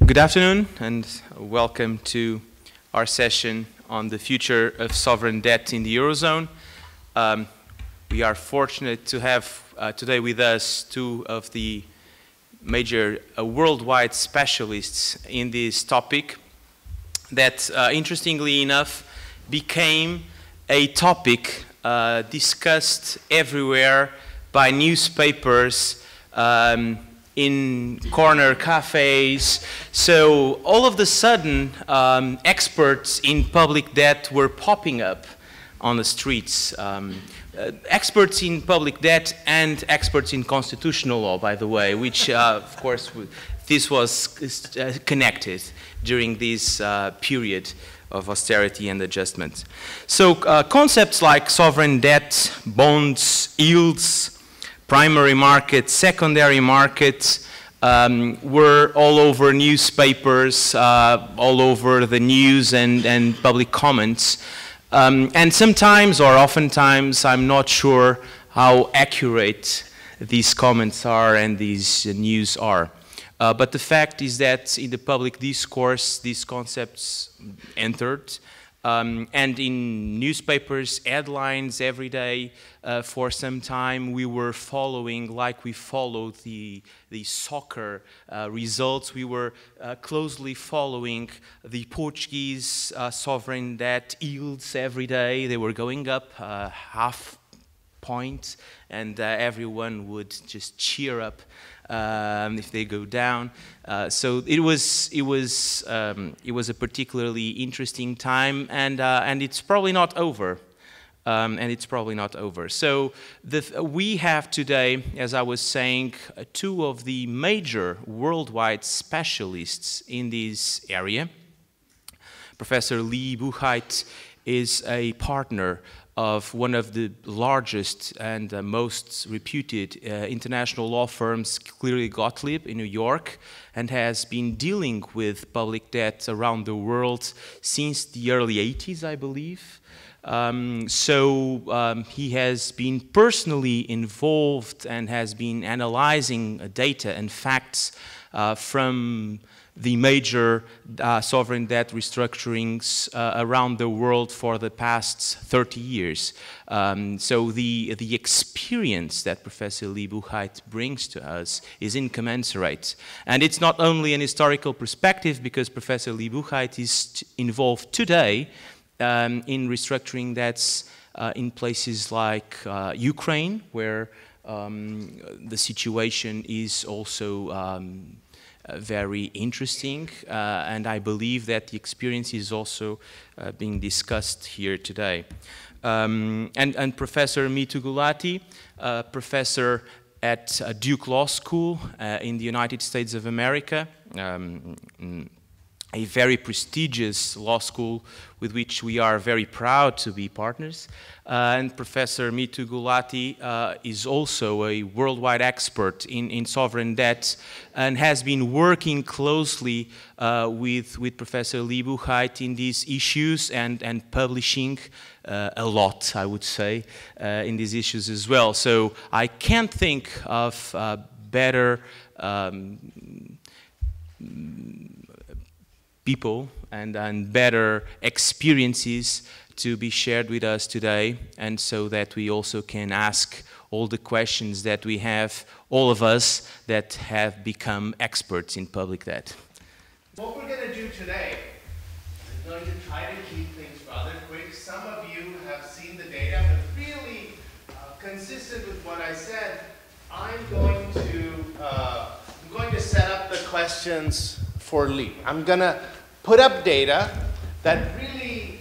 Good afternoon and welcome to our session on the future of sovereign debt in the Eurozone. We are fortunate to have today with us two of the major worldwide specialists in this topic that, interestingly enough, became a topic discussed everywhere by newspapers, in corner cafes. So all of a sudden, experts in public debt were popping up on the streets. Experts in public debt and experts in constitutional law, by the way, which, of course, this was connected during this period of austerity and adjustment. So concepts like sovereign debt, bonds, yields, primary market, secondary market were all over newspapers, all over the news and public comments. And sometimes, or oftentimes, I'm not sure how accurate these comments are and these news are. But the fact is that in the public discourse, these concepts entered. And in newspapers, headlines every day, for some time we were following, like we followed the soccer results, we were closely following the Portuguese sovereign debt yields every day. They were going up half point, and everyone would just cheer up if they go down. So it was a particularly interesting time, and it's probably not over. So we have today, as I was saying, two of the major worldwide specialists in this area. Professor Buchheit is a partner of one of the largest and most reputed international law firms, Cleary Gottlieb in New York, and has been dealing with public debt around the world since the early 80s, I believe. He has been personally involved and has been analyzing data and facts from the major sovereign debt restructurings around the world for the past 30 years. So the experience that Professor Buchheit brings to us is incommensurate. And it's not only an historical perspective, because Professor Buchheit is involved today in restructuring debts in places like Ukraine, where the situation is also very interesting, and I believe that the experience is also being discussed here today. And Professor Mitu Gulati, professor at Duke Law School in the United States of America, a very prestigious law school with which we are very proud to be partners. And Professor Mitu Gulati is also a worldwide expert in sovereign debt and has been working closely with Professor Buchheit in these issues and publishing a lot, I would say, in these issues as well. So I can't think of better people and better experiences to be shared with us today, and so that we also can ask all the questions that we have, all of us that have become experts in public debt. What we're going to do today is going to try to keep things rather quick. Some of you have seen the data, but really consistent with what I said, I'm going to set up the questions for Lee. I'm going to put up data that really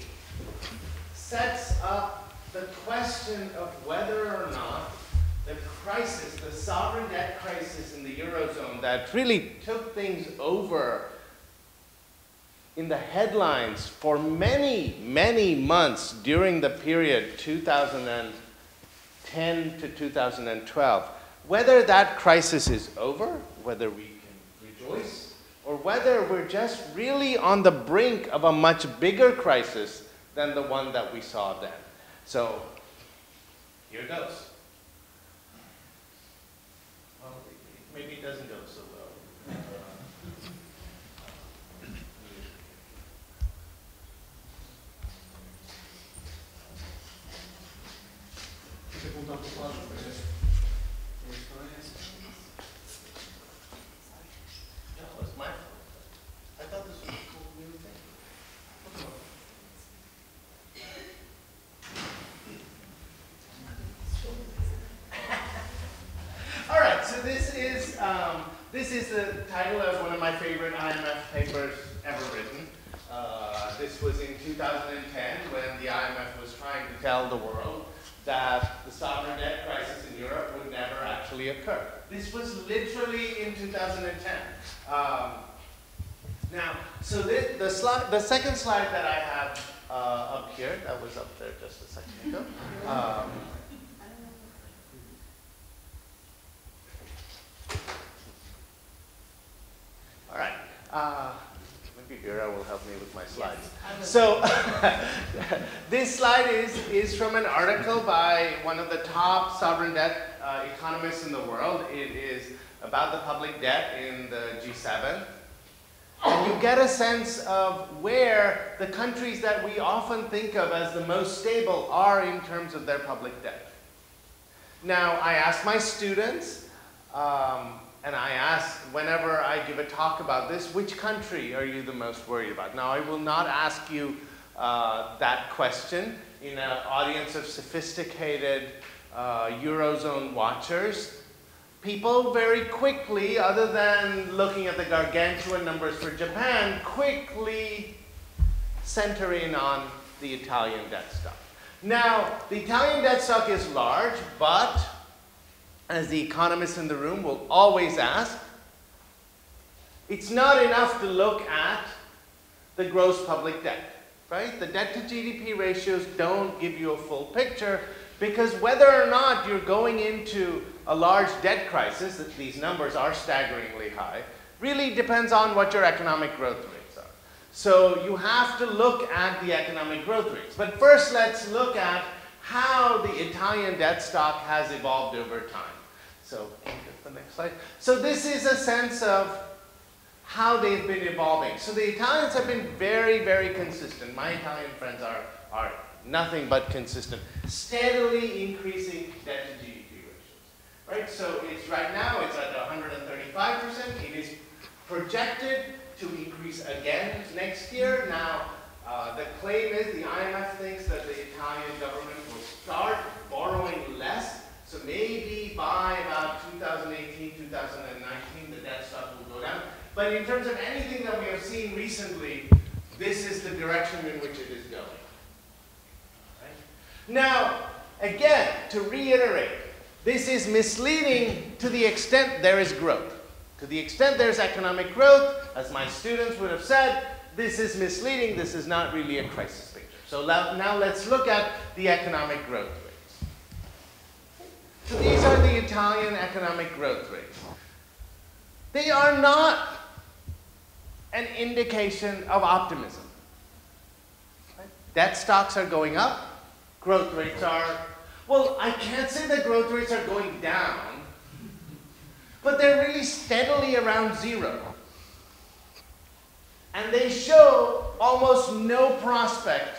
sets up the question of whether or not the crisis, the sovereign debt crisis in the Eurozone that really took things over in the headlines for many, many months during the period 2010 to 2012, whether that crisis is over, whether we can rejoice, or whether we're just really on the brink of a much bigger crisis than the one that we saw then. So, here goes. Well, maybe it doesn't go so well. it's my fault. I thought this was a cool new thing. All right, so this is the title of one of my favorite IMF papers ever written. This was in 2010 when the IMF was trying to tell the world that the sovereign debt crisis in Europe would never actually occur. This was literally in 2010. Now, so the second slide that I have up here, that was up there just a second ago. All right. Maybe Ira will help me with my slides. Yes, so this slide is from an article by one of the top sovereign debt economists in the world. It is about the public debt in the G7. And you get a sense of where the countries that we often think of as the most stable are in terms of their public debt. Now, I ask my students, and I ask, whenever I give a talk about this, which country are you the most worried about? Now, I will not ask you that question in an audience of sophisticated Eurozone watchers. People very quickly, other than looking at the gargantuan numbers for Japan, quickly center in on the Italian debt stock. Now, the Italian debt stock is large, but as the economists in the room will always ask, it's not enough to look at the gross public debt, right? The debt to GDP ratios don't give you a full picture because whether or not you're going into a large debt crisis, that these numbers are staggeringly high, really depends on what your economic growth rates are. So you have to look at the economic growth rates. But first, let's look at how the Italian debt stock has evolved over time. So, get the next slide. So this is a sense of how they've been evolving. So the Italians have been very, very consistent. My Italian friends are nothing but consistent. Steadily increasing debt to GDP ratios. Right? So it's right now, it's at 135%. It is projected to increase again next year. Now, the claim is the IMF thinks that the Italian government will start borrowing less. So maybe by about 2018, 2019, the debt stock will go down. But in terms of anything that we have seen recently, this is the direction in which it is going. Right? Now, again, to reiterate, this is misleading to the extent there is growth. To the extent there's economic growth, as my students would have said, this is misleading. This is not really a crisis picture. So now let's look at the economic growth rates. So these are the Italian economic growth rates. They are not an indication of optimism. Right? Debt stocks are going up. Growth rates are, well, I can't say that growth rates are going down, but they're really steadily around zero. And they show almost no prospect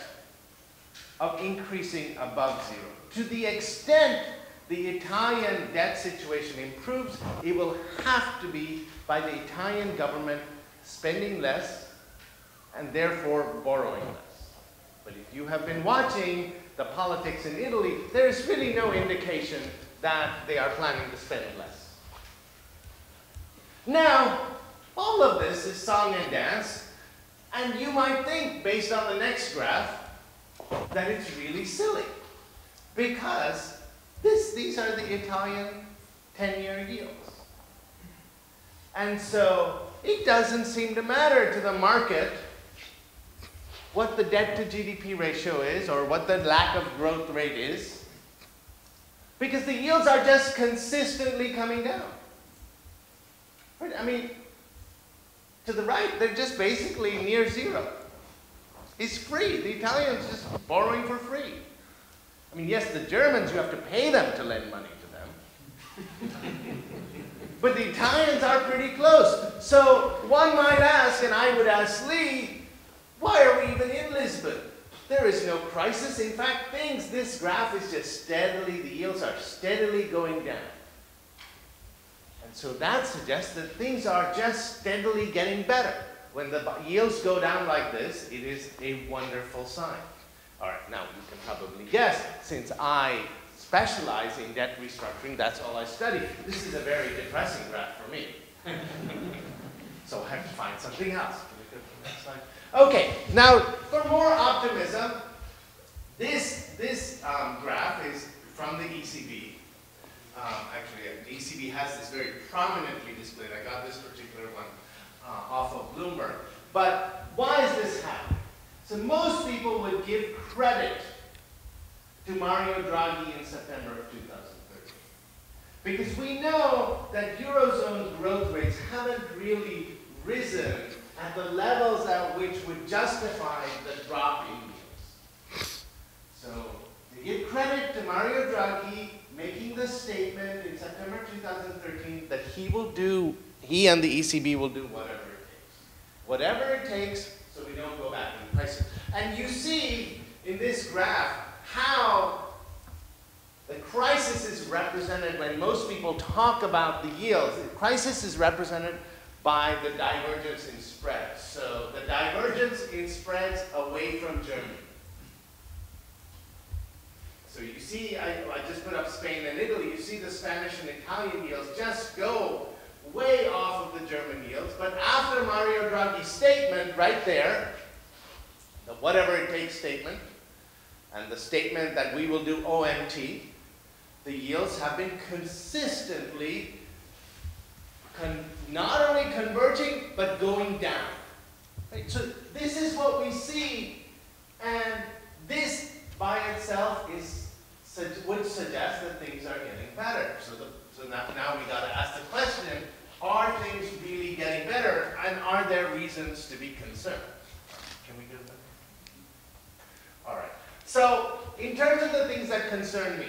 of increasing above zero. To the extent the Italian debt situation improves, it will have to be by the Italian government spending less and therefore borrowing less. But if you have been watching the politics in Italy, there is really no indication that they are planning to spend less. Now, all of this is song and dance, and you might think, based on the next graph, that it's really silly, because these are the Italian 10-year yields. And so it doesn't seem to matter to the market what the debt to GDP ratio is or what the lack of growth rate is, because the yields are just consistently coming down. Right? I mean, to the right, they're just basically near zero. It's free. The Italians just borrowing for free. I mean, yes, the Germans, you have to pay them to lend money to them. But the Italians are pretty close. So one might ask, and I would ask Lee, why are we even in Lisbon? There is no crisis. In fact, this graph is just steadily, the yields are steadily going down. And so that suggests that things are just steadily getting better. When the yields go down like this, it is a wonderful sign. All right, now you can probably guess, since I specialize in debt restructuring, that's all I study. This is a very depressing graph for me. So I have to find something else. Can we go to the next slide? Okay, now for more optimism, this graph is from the ECB. Actually, the ECB has this very prominently displayed. I got this particular one off of Bloomberg. But why is this happening? So most people would give credit to Mario Draghi in September of 2013. Because we know that Eurozone growth rates haven't really risen at the levels at which would justify the drop in yields. So they give credit to Mario Draghi making the statement in September 2013 that he and the ECB will do whatever it takes. Whatever it takes, so we don't go back in prices. And you see in this graph how the crisis is represented when most people talk about the yields. The crisis is represented by the divergence in spreads. So the divergence in spreads away from Germany. So you see, I just put up Spain and Italy. You see the Spanish and Italian yields just go way off of the German yields. But after Mario Draghi's statement right there, the whatever it takes statement, and the statement that we will do OMT, the yields have been consistently not only converging, but going down. Right? So this is what we see, and this by itself would suggest that things are getting better. So now we got to ask the question, are things really getting better, and are there reasons to be concerned? Can we do that? All right. So in terms of the things that concern me,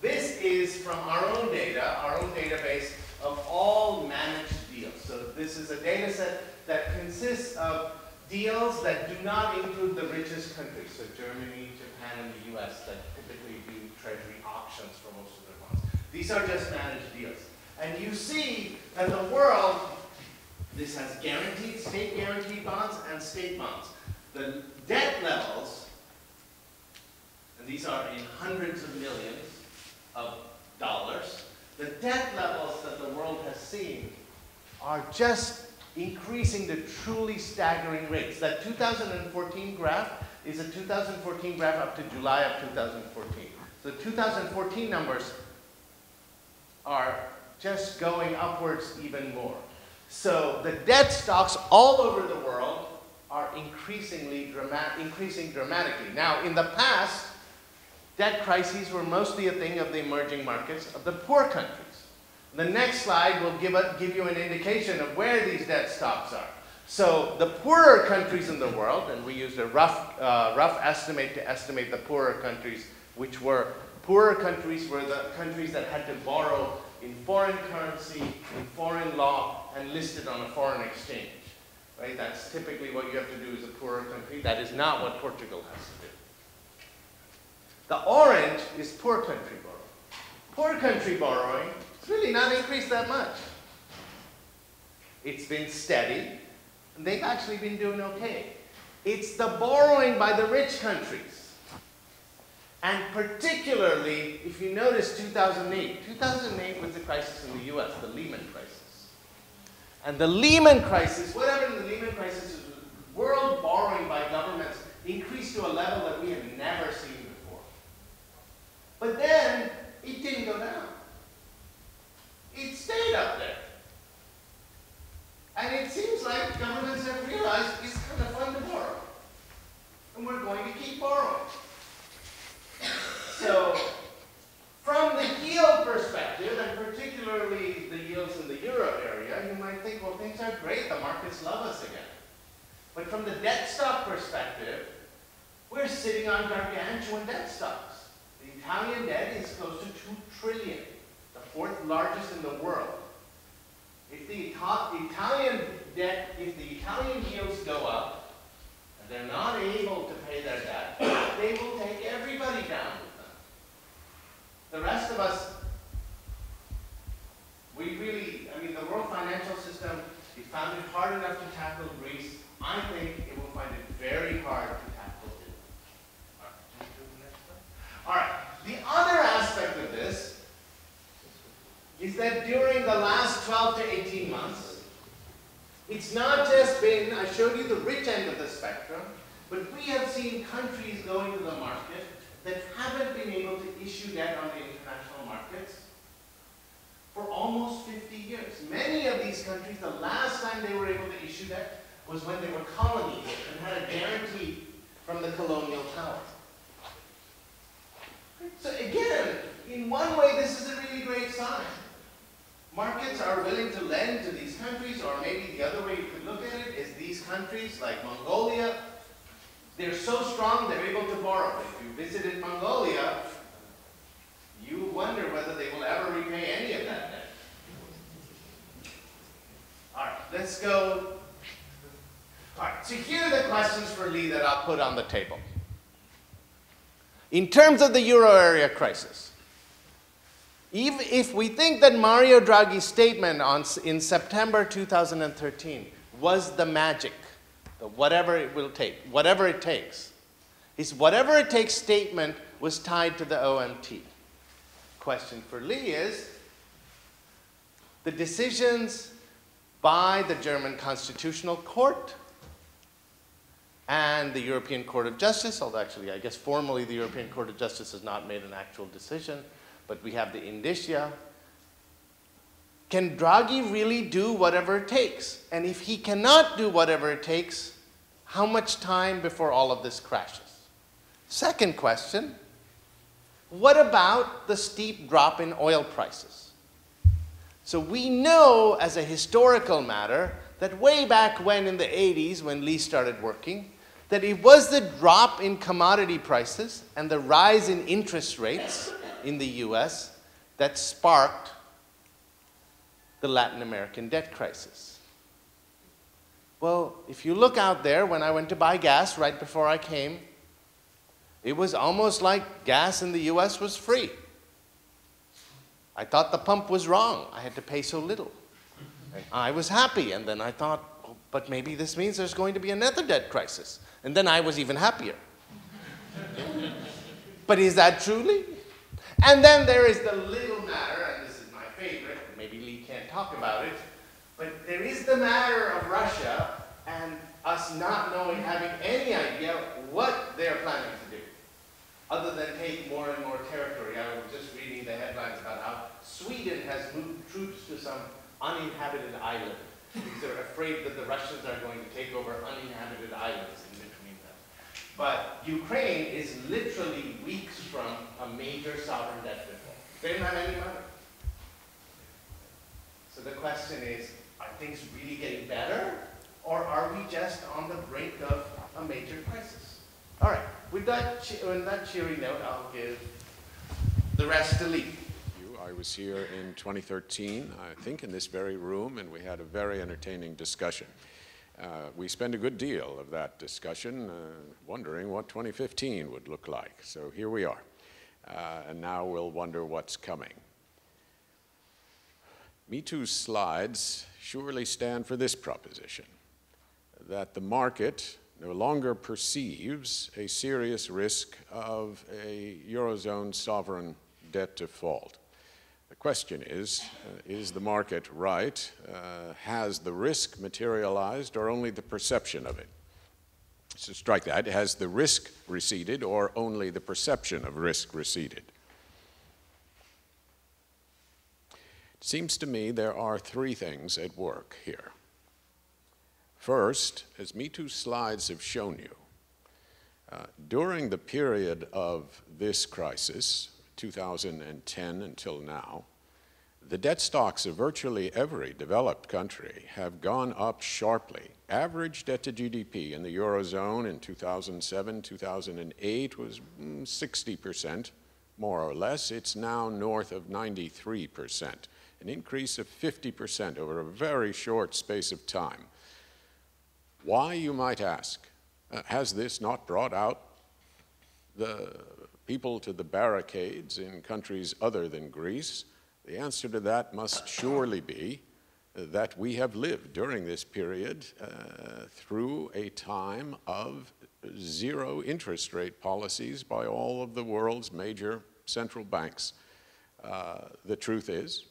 this is from our own data, our own database of all managed deals. So this is a data set that consists of deals that do not include the richest countries, so Germany, Japan, and the US, that typically do treasury auctions for most of their bonds. These are just managed deals. And you see that the world, this has guaranteed, state guaranteed bonds and state bonds. The debt levels, and these are in hundreds of millions of dollars, the debt levels that the world has seen are just increasing to truly staggering rates. That 2014 graph is a 2014 graph up to July of 2014. The 2014 numbers are just going upwards even more. So the debt stocks all over the world are increasing dramatically. Now, in the past, debt crises were mostly a thing of the emerging markets, of the poor countries. The next slide will give you an indication of where these debt stocks are. So the poorer countries in the world, and we used a rough estimate to estimate the poorer countries, which were poorer countries were the countries that had to borrow in foreign currency, in foreign law, and listed on a foreign exchange. Right? That's typically what you have to do as a poorer country. That is not what Portugal has to do. The orange is poor country borrowing. Poor country borrowing has really not increased that much. It's been steady, and they've actually been doing okay. It's the borrowing by the rich countries. And particularly, if you notice 2008. 2008 was the crisis in the US, the Lehman crisis. And the Lehman crisis, what happened in the Lehman crisis is world borrowing by governments increased to a level that we have never seen before. But then, it didn't go down. It stayed up there. And it seems like governments have realized it's kind of fun to borrow. And we're going to keep borrowing. So, from the yield perspective, and particularly the yields in the euro area, you might think, well, things are great, the markets love us again. But from the debt stock perspective, we're sitting on gargantuan debt stocks. The Italian debt is close to 2 trillion, the 4th largest in the world. If the Italian yields go up, and they're not able to pay their debt, they will take everybody down with them. The rest of us, we really, I mean, the world financial system, we found it hard enough to tackle Greece. I think it will find it very hard to tackle it. All right. The other aspect of this is that during the last 12 to 18 months, it's not just been, I showed you the rich end of the spectrum, but we have seen countries go into the market that haven't been able to issue debt on the international markets for almost 50 years. Many of these countries, the last time they were able to issue debt was when they were colonies and had a guarantee from the colonial power. So again, in one way, this is a really great sign. Markets are willing to lend to these countries, or maybe the other way you could look at it is these countries like Mongolia, they're so strong they're able to borrow. If you visited Mongolia, you wonder whether they will ever repay any of that debt. All right, let's go. All right, so here are the questions for Lee that I'll put on the table. In terms of the euro area crisis, even if we think that Mario Draghi's statement in September 2013 was the magic, the whatever it will take, whatever it takes, his whatever it takes statement was tied to the OMT. Question for Lee is, the decisions by the German Constitutional Court and the European Court of Justice, although actually I guess formally the European Court of Justice has not made an actual decision, but we have the indicia. Can Draghi really do whatever it takes? And if he cannot do whatever it takes, how much time before all of this crashes? Second question, what about the steep drop in oil prices? So we know as a historical matter that way back when in the 80s when Lee started working, that it was the drop in commodity prices and the rise in interest rates in the US that sparked the Latin American debt crisis. Well, if you look out there, when I went to buy gas right before I came, it was almost like gas in the US was free. I thought the pump was wrong. I had to pay so little. And I was happy, and then I thought, oh, but maybe this means there's going to be another debt crisis. And then I was even happier. But is that truly? And then there is the little matter, and this is my favorite, maybe Lee can't talk about it, but there is the matter of Russia and us not knowing, having any idea what they're planning to do, other than take more and more territory. I was just reading the headlines about how Sweden has moved troops to some uninhabited island because they're afraid that the Russians are going to take over uninhabited islands in between them. But Ukraine is literally weeks from a major sovereign debt default. They don't have any money. So the question is, are things really getting better? Or are we just on the brink of a major crisis? All right, with that, on that cheery note, I'll give the rest to Lee. I was here in 2013, I think in this very room, and we had a very entertaining discussion. We spent a good deal of that discussion wondering what 2015 would look like. So here we are. And now we'll wonder what's coming. Mitu's slides surely stand for this proposition, that the market no longer perceives a serious risk of a Eurozone sovereign debt default. The question is the market right? Has the risk materialized or only the perception of it? So strike that. Has the risk receded or only the perception of risk receded? It seems to me there are three things at work here. First, as Mitu's slides have shown you, during the period of this crisis, 2010 until now, the debt stocks of virtually every developed country have gone up sharply. Average debt to GDP in the Eurozone in 2007, 2008 was 60%, more or less. It's now north of 93%, an increase of 50% over a very short space of time. Why, you might ask? Has this not brought out the people to the barricades in countries other than Greece? The answer to that must surely be that we have lived during this period through a time of zero interest rate policies by all of the world's major central banks. The truth is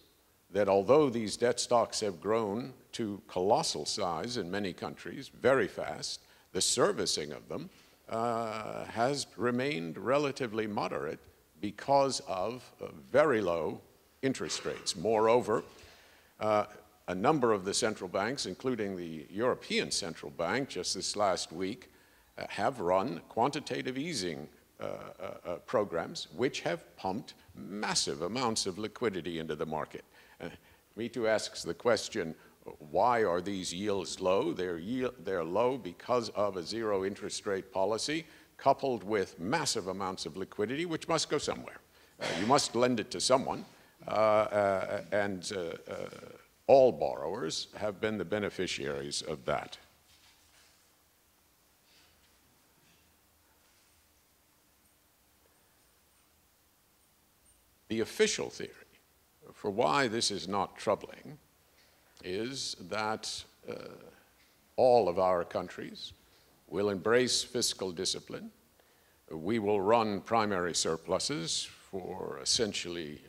that although these debt stocks have grown to colossal size in many countries very fast, the servicing of them has remained relatively moderate because of very low interest rates. Moreover, a number of the central banks, including the European Central Bank just this last week, have run quantitative easing programs which have pumped massive amounts of liquidity into the market. Mitu asks the question, why are these yields low? They're low because of a zero interest rate policy coupled with massive amounts of liquidity, which must go somewhere. You must lend it to someone, and all borrowers have been the beneficiaries of that. The official theory for why this is not troubling is that all of our countries will embrace fiscal discipline. We will run primary surpluses for essentially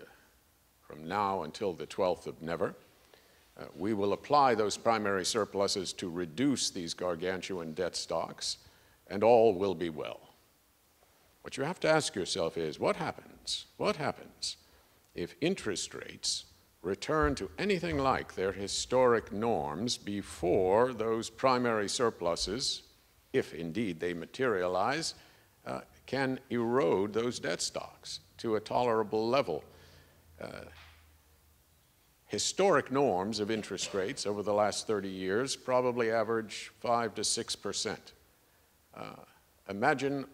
from now until the 12th of never. We will apply those primary surpluses to reduce these gargantuan debt stocks, and all will be well. What you have to ask yourself is, what happens? What happens if interest rates return to anything like their historic norms before those primary surpluses, if indeed they materialize, can erode those debt stocks to a tolerable level? Historic norms of interest rates over the last 30 years probably average 5 to 6%. Imagine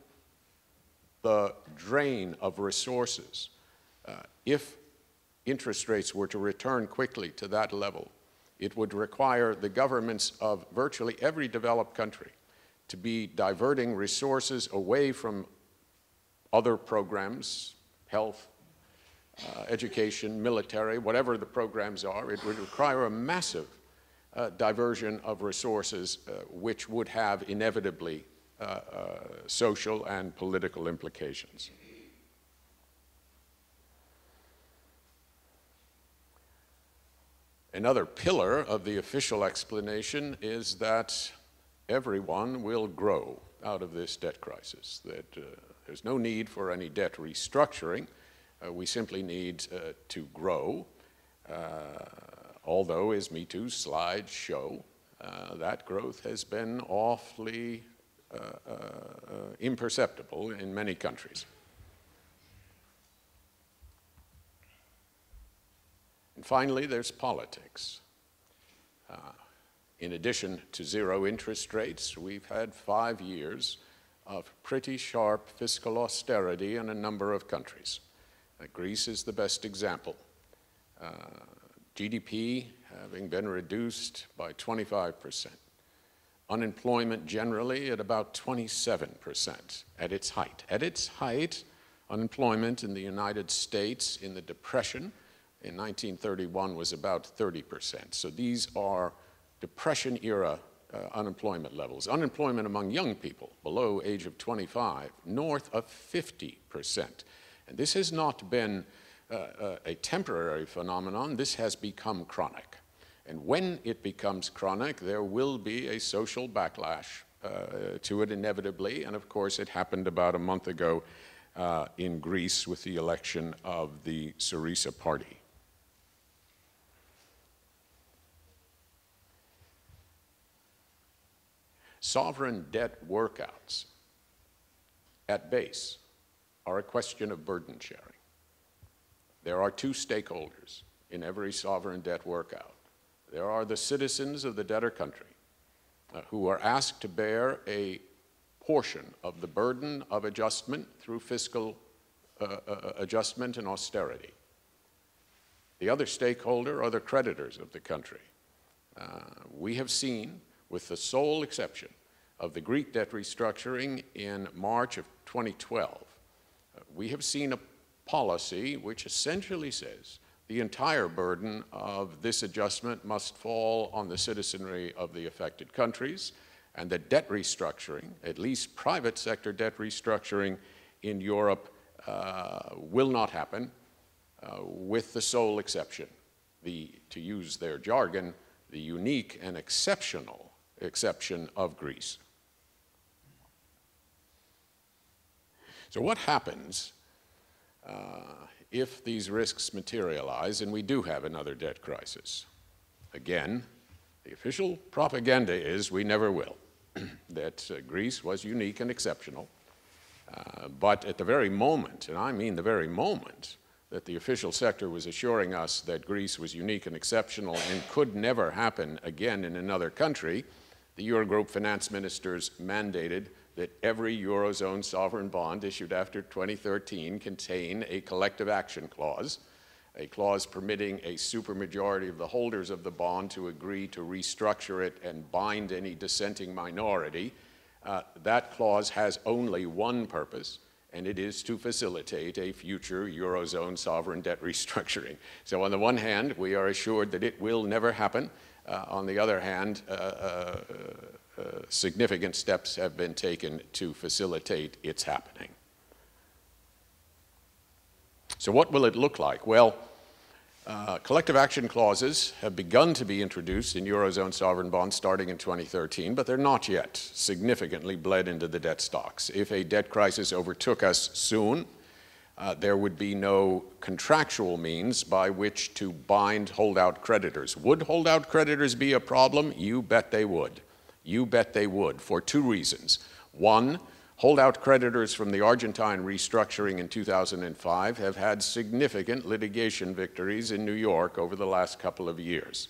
the drain of resources if interest rates were to return quickly to that level. It would require the governments of virtually every developed country to be diverting resources away from other programs, health, education, military, whatever the programs are. It would require a massive diversion of resources which would have inevitably social and political implications. Another pillar of the official explanation is that everyone will grow out of this debt crisis, that there's no need for any debt restructuring. We simply need to grow, although, as Mitu's slides show, that growth has been awfully imperceptible in many countries. And finally, there's politics. In addition to zero interest rates, we've had 5 years of pretty sharp fiscal austerity in a number of countries. Greece is the best example. GDP having been reduced by 25%. Unemployment generally at about 27% at its height. At its height, unemployment in the United States in the Depression in 1931 was about 30%. So these are Depression-era unemployment levels. Unemployment among young people below age of 25, north of 50%. And this has not been a temporary phenomenon. This has become chronic. And when it becomes chronic, there will be a social backlash to it inevitably. And of course, it happened about a month ago in Greece with the election of the Syriza party. Sovereign debt workouts at base are a question of burden sharing. There are 2 stakeholders in every sovereign debt workout. There are the citizens of the debtor country who are asked to bear a portion of the burden of adjustment through fiscal adjustment and austerity. The other stakeholder are the creditors of the country. We have seen, with the sole exception of the Greek debt restructuring in March of 2012, we have seen a policy which essentially says the entire burden of this adjustment must fall on the citizenry of the affected countries, and that debt restructuring, at least private sector debt restructuring in Europe, will not happen, with the sole exception, to use their jargon, the unique and exceptional exception of Greece. So what happens if these risks materialize and we do have another debt crisis? Again, the official propaganda is we never will, that Greece was unique and exceptional. But at the very moment, and I mean the very moment, that the official sector was assuring us that Greece was unique and exceptional and could never happen again in another country, the Eurogroup finance ministers mandated that every Eurozone sovereign bond issued after 2013 contain a collective action clause, a clause permitting a supermajority of the holders of the bond to agree to restructure it and bind any dissenting minority. That clause has only one purpose, and it is to facilitate a future Eurozone sovereign debt restructuring. So on the one hand, we are assured that it will never happen. On the other hand, significant steps have been taken to facilitate its happening. So what will it look like? Well, collective action clauses have begun to be introduced in Eurozone sovereign bonds starting in 2013, but they're not yet significantly bled into the debt stocks. If a debt crisis overtook us soon, there would be no contractual means by which to bind holdout creditors. Would holdout creditors be a problem? You bet they would. You bet they would, for two reasons. One, holdout creditors from the Argentine restructuring in 2005 have had significant litigation victories in New York over the last couple of years.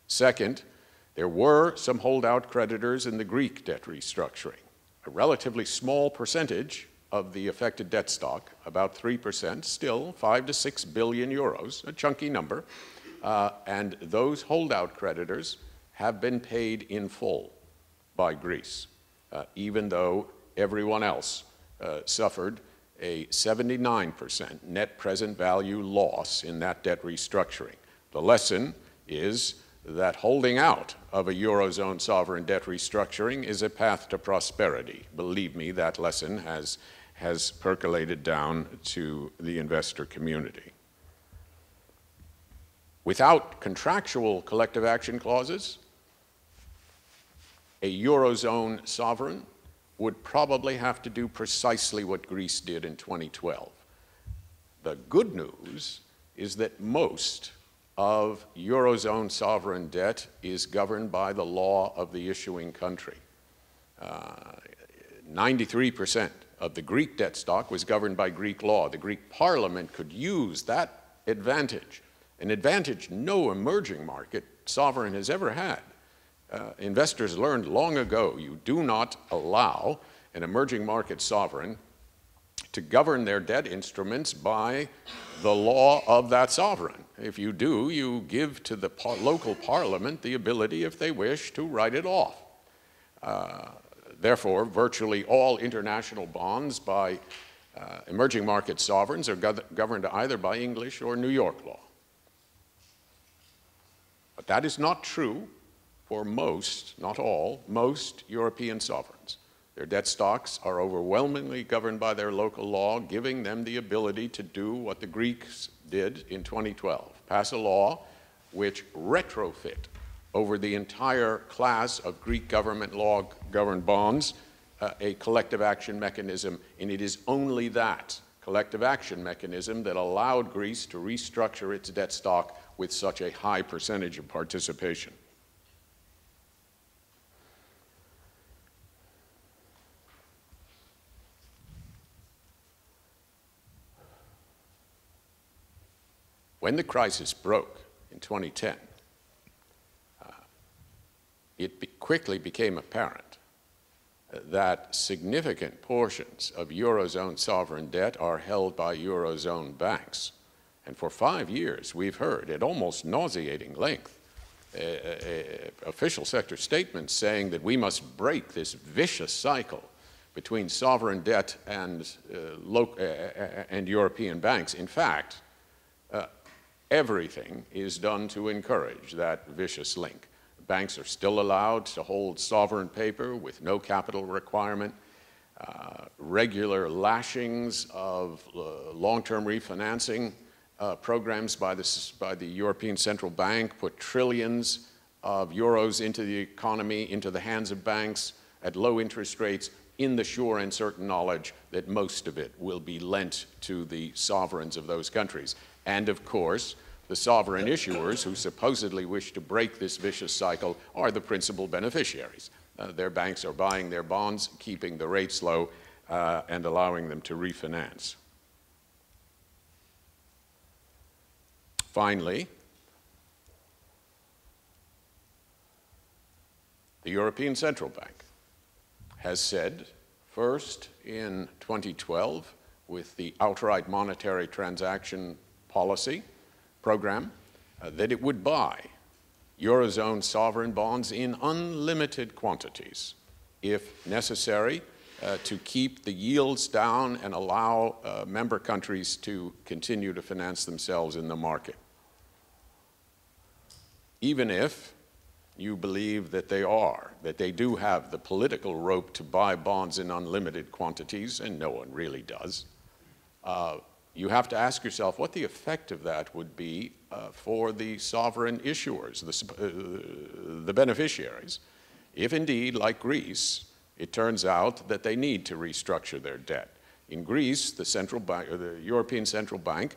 Second, there were some holdout creditors in the Greek debt restructuring. A relatively small percentage of the affected debt stock, about 3%, still 5 to 6 billion euros, a chunky number, and those holdout creditors have been paid in full by Greece, even though everyone else suffered a 79% net present value loss in that debt restructuring. The lesson is that holding out of a Eurozone sovereign debt restructuring is a path to prosperity. Believe me, that lesson has percolated down to the investor community. Without contractual collective action clauses, a Eurozone sovereign would probably have to do precisely what Greece did in 2012. The good news is that most of Eurozone sovereign debt is governed by the law of the issuing country. 93% of the Greek debt stock was governed by Greek law. The Greek parliament could use that advantage, an advantage no emerging market sovereign has ever had. Investors learned long ago you do not allow an emerging market sovereign to govern their debt instruments by the law of that sovereign. If you do, you give to the local parliament the ability, if they wish, to write it off. Therefore, virtually all international bonds by emerging market sovereigns are governed either by English or New York law. But that is not true for most, not all, most European sovereigns. Their debt stocks are overwhelmingly governed by their local law, giving them the ability to do what the Greeks did in 2012, pass a law which retrofit over the entire class of Greek government law-governed bonds a collective action mechanism, and it is only that collective action mechanism that allowed Greece to restructure its debt stock with such a high percentage of participation. When the crisis broke in 2010, it quickly became apparent that significant portions of Eurozone sovereign debt are held by Eurozone banks. And for 5 years, we've heard at almost nauseating length official sector statements saying that we must break this vicious cycle between sovereign debt and European banks. In fact, everything is done to encourage that vicious link. Banks are still allowed to hold sovereign paper with no capital requirement. Regular lashings of long-term refinancing programs by the European Central Bank put trillions of euros into the economy, into the hands of banks at low interest rates, in the sure and certain knowledge that most of it will be lent to the sovereigns of those countries. And of course, the sovereign issuers who supposedly wish to break this vicious cycle are the principal beneficiaries. Their banks are buying their bonds, keeping the rates low, and allowing them to refinance. Finally, the European Central Bank has said, first in 2012 with the outright monetary transaction policy program, that it would buy Eurozone sovereign bonds in unlimited quantities, if necessary, to keep the yields down and allow member countries to continue to finance themselves in the market. Even if you believe that they do have the political rope to buy bonds in unlimited quantities, and no one really does, you have to ask yourself what the effect of that would be for the sovereign issuers, the beneficiaries, if indeed, like Greece, it turns out that they need to restructure their debt. In Greece, the European Central Bank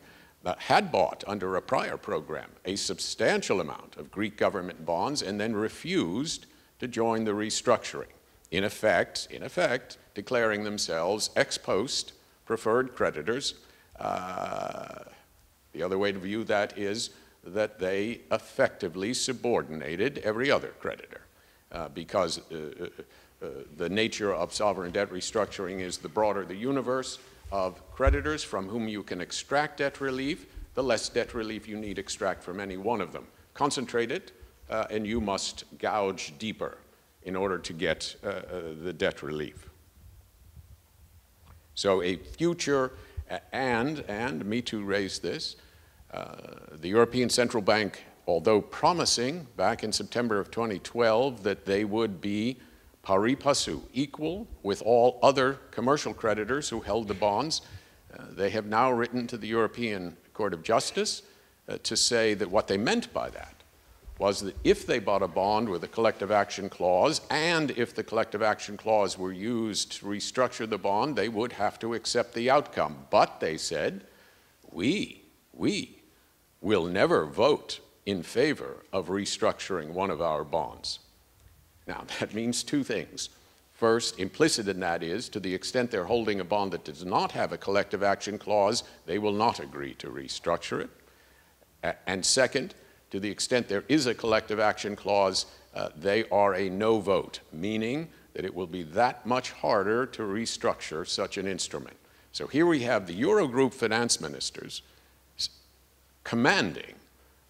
had bought under a prior program a substantial amount of Greek government bonds and then refused to join the restructuring, in effect declaring themselves ex post preferred creditors. The other way to view that is that they effectively subordinated every other creditor because the nature of sovereign debt restructuring is the broader the universe of creditors from whom you can extract debt relief, the less debt relief you need extract from any one of them. Concentrate it, and you must gouge deeper in order to get the debt relief. So a future, and Mitu raised this, the European Central Bank, although promising back in September of 2012 that they would be pari passu, equal with all other commercial creditors who held the bonds, they have now written to the European Court of Justice to say that what they meant by that was that if they bought a bond with a collective action clause, and if the collective action clause were used to restructure the bond, they would have to accept the outcome. But they said, we will never vote in favor of restructuring one of our bonds. Now, that means two things. First, implicit in that is, to the extent they're holding a bond that does not have a collective action clause, they will not agree to restructure it. And second, to the extent there is a collective action clause, they are a no vote, meaning that it will be that much harder to restructure such an instrument. So here we have the Eurogroup finance ministers commanding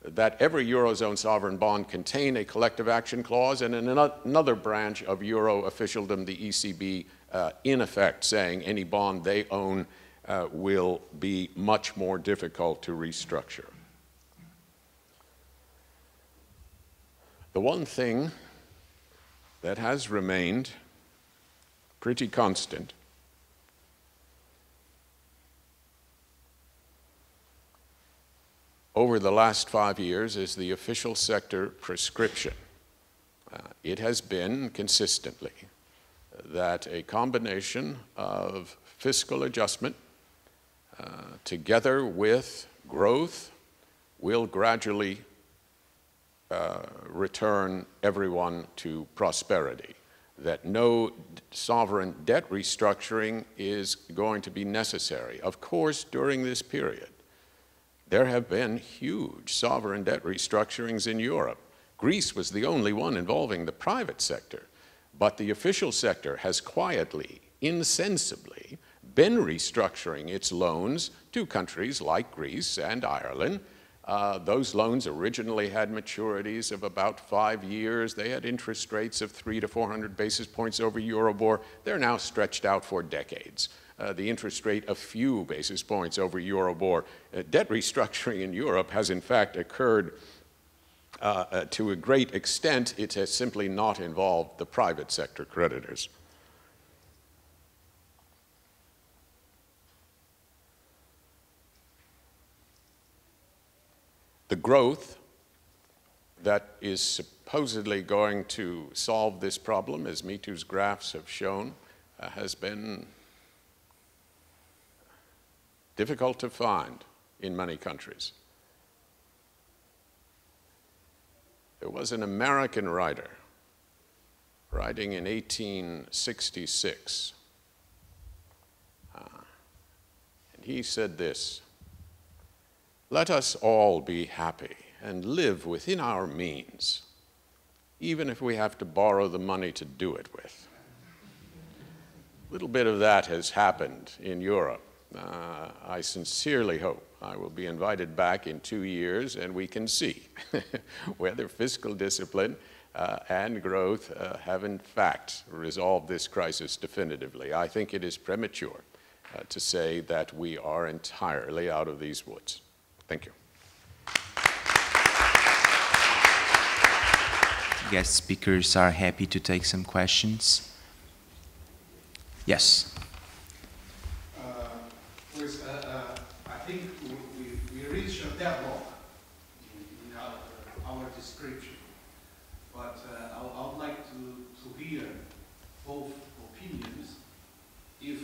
that every Eurozone sovereign bond contain a collective action clause, and in another branch of Euro officialdom, the ECB, in effect saying any bond they own will be much more difficult to restructure. The one thing that has remained pretty constant over the last 5 years is the official sector prescription. It has been consistently that a combination of fiscal adjustment together with growth will gradually return everyone to prosperity, that no sovereign debt restructuring is going to be necessary. Of course, during this period, there have been huge sovereign debt restructurings in Europe. Greece was the only one involving the private sector, but the official sector has quietly, insensibly, been restructuring its loans to countries like Greece and Ireland Those loans originally had maturities of about 5 years. They had interest rates of 300 to 400 basis points over Euribor. They're now stretched out for decades. The interest rate a few basis points over Euribor. Debt restructuring in Europe has in fact occurred to a great extent. It has simply not involved the private sector creditors. The growth that is supposedly going to solve this problem, as Mitu's graphs have shown, has been difficult to find in many countries. There was an American writer writing in 1866, and he said this: "Let us all be happy and live within our means, even if we have to borrow the money to do it with." A little bit of that has happened in Europe. I sincerely hope I will be invited back in 2 years and we can see whether fiscal discipline and growth have in fact resolved this crisis definitively. I think it is premature to say that we are entirely out of these woods. Thank you. Guest speakers are happy to take some questions. Yes. I think we reached a deadlock in our description, but I would like to hear both opinions. If,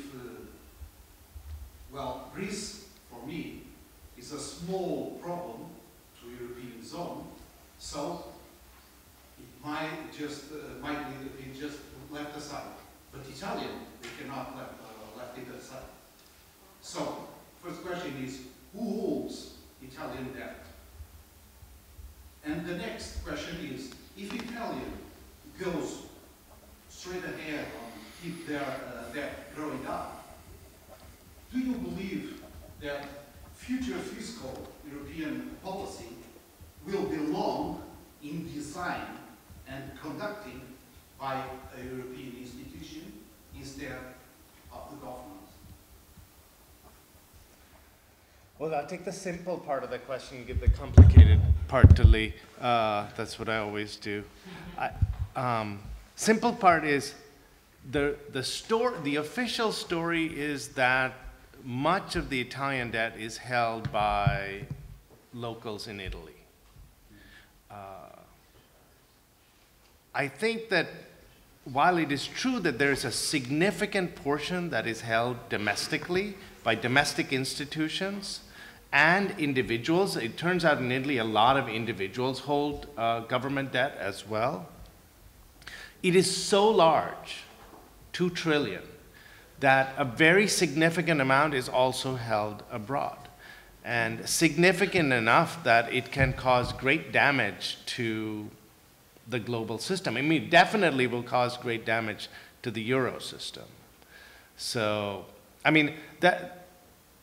well, Greece, for me, is a small problem to European zone, so it might just be just left aside. But Italian, we cannot left it aside. So, first question is, who holds Italian debt? And the next question is, if Italian goes straight ahead and keep their debt growing up, do you believe that future fiscal European policy will belong in design and conducting by a European institution instead of the government? Well, I'll take the simple part of the question and give the complicated part to Lee. That's what I always do. Simple part is the official story is that much of the Italian debt is held by locals in Italy. I think that while it is true that there is a significant portion that is held domestically by domestic institutions and individuals, it turns out in Italy a lot of individuals hold government debt as well. It is so large, 2 trillion, that a very significant amount is also held abroad, and significant enough that it can cause great damage to the global system. I mean, it definitely will cause great damage to the euro system. So, I mean,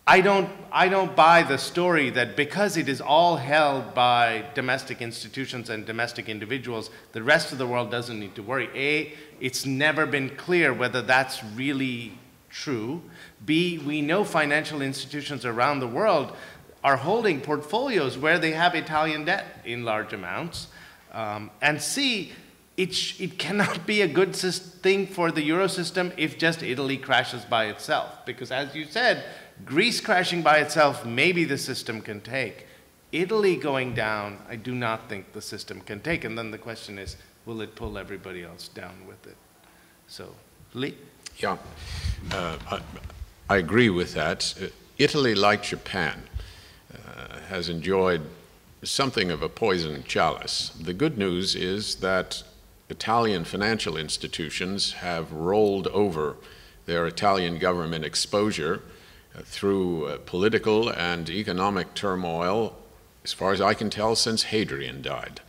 I don't buy the story that because it is all held by domestic institutions and domestic individuals, the rest of the world doesn't need to worry. A, it's never been clear whether that's really true. B, we know financial institutions around the world are holding portfolios where they have Italian debt in large amounts. And C, it cannot be a good thing for the euro system if just Italy crashes by itself. Because as you said, Greece crashing by itself, maybe the system can take. Italy going down, I do not think the system can take. And then the question is, will it pull everybody else down with it? So, Lee? Yeah, I agree with that. Italy, like Japan, has enjoyed something of a poisoned chalice. The good news is that Italian financial institutions have rolled over their Italian government exposure through political and economic turmoil, as far as I can tell, since Hadrian died.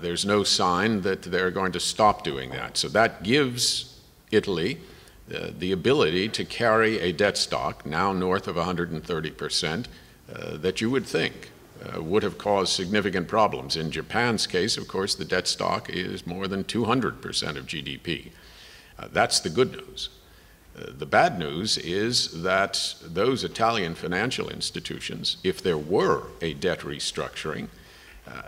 There's no sign that they're going to stop doing that. So that gives Italy the ability to carry a debt stock, now north of 130%, that you would think would have caused significant problems. In Japan's case, of course, the debt stock is more than 200% of GDP. That's the good news. The bad news is that those Italian financial institutions, if there were a debt restructuring,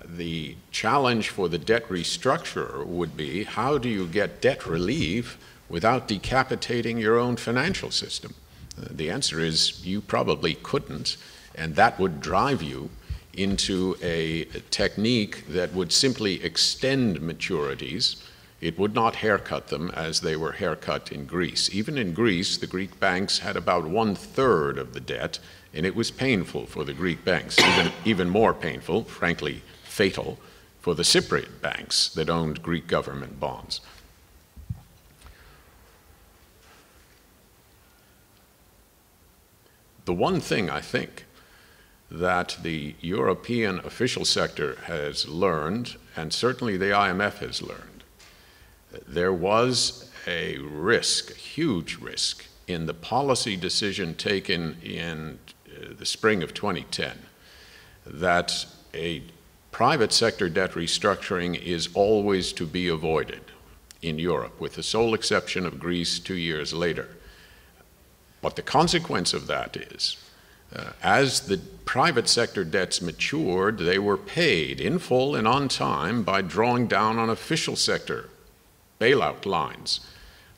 the challenge for the debt restructurer would be, how do you get debt relief without decapitating your own financial system? The answer is you probably couldn't, and that would drive you into a technique that would simply extend maturities. It would not haircut them as they were haircut in Greece. Even in Greece, the Greek banks had about 1/3 of the debt, and it was painful for the Greek banks, even more painful, frankly fatal, for the Cypriot banks that owned Greek government bonds. The one thing I think that the European official sector has learned, and certainly the IMF has learned, there was a risk, a huge risk, in the policy decision taken in the spring of 2010 that a private sector debt restructuring is always to be avoided in Europe, with the sole exception of Greece 2 years later. But the consequence of that is, as the private sector debts matured, they were paid in full and on time by drawing down on official sector bailout lines.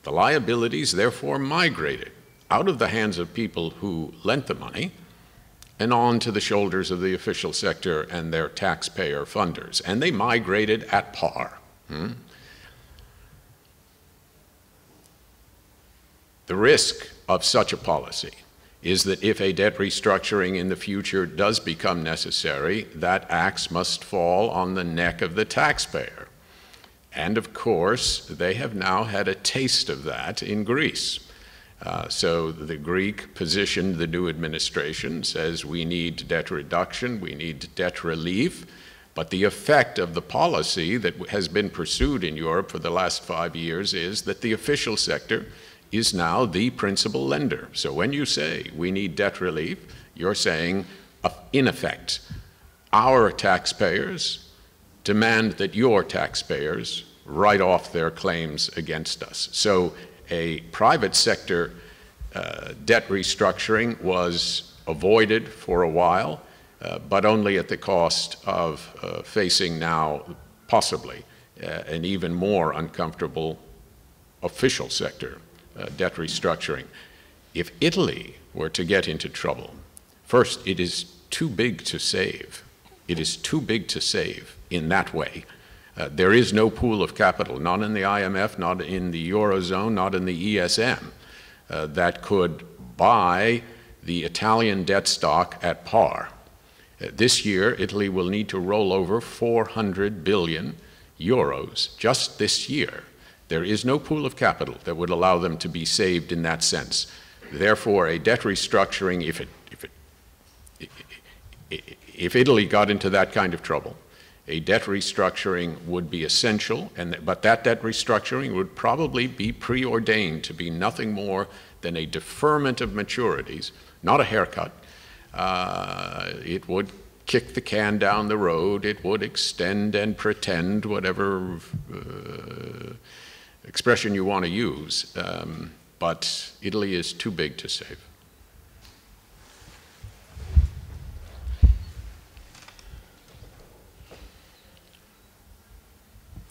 The liabilities therefore migrated out of the hands of people who lent the money and on to the shoulders of the official sector and their taxpayer funders. And they migrated at par. The risk of such a policy is that if a debt restructuring in the future does become necessary, that axe must fall on the neck of the taxpayer. And of course, they have now had a taste of that in Greece. So the Greek position, the new administration, says we need debt reduction, we need debt relief, but the effect of the policy that has been pursued in Europe for the last 5 years is that the official sector is now the principal lender. So when you say we need debt relief, you're saying, in effect, our taxpayers demand that your taxpayers write off their claims against us. So a private sector debt restructuring was avoided for a while, but only at the cost of facing now possibly an even more uncomfortable official sector debt restructuring. If Italy were to get into trouble, first, it is too big to save. It is too big to save in that way. There is no pool of capital, not in the IMF, not in the Eurozone, not in the ESM, that could buy the Italian debt stock at par. This year, Italy will need to roll over 400 billion euros just this year. There is no pool of capital that would allow them to be saved in that sense. Therefore, a debt restructuring, if Italy got into that kind of trouble, a debt restructuring would be essential, but that debt restructuring would probably be preordained to be nothing more than a deferment of maturities, not a haircut. It would kick the can down the road. It would extend and pretend, whatever expression you want to use. But Italy is too big to save.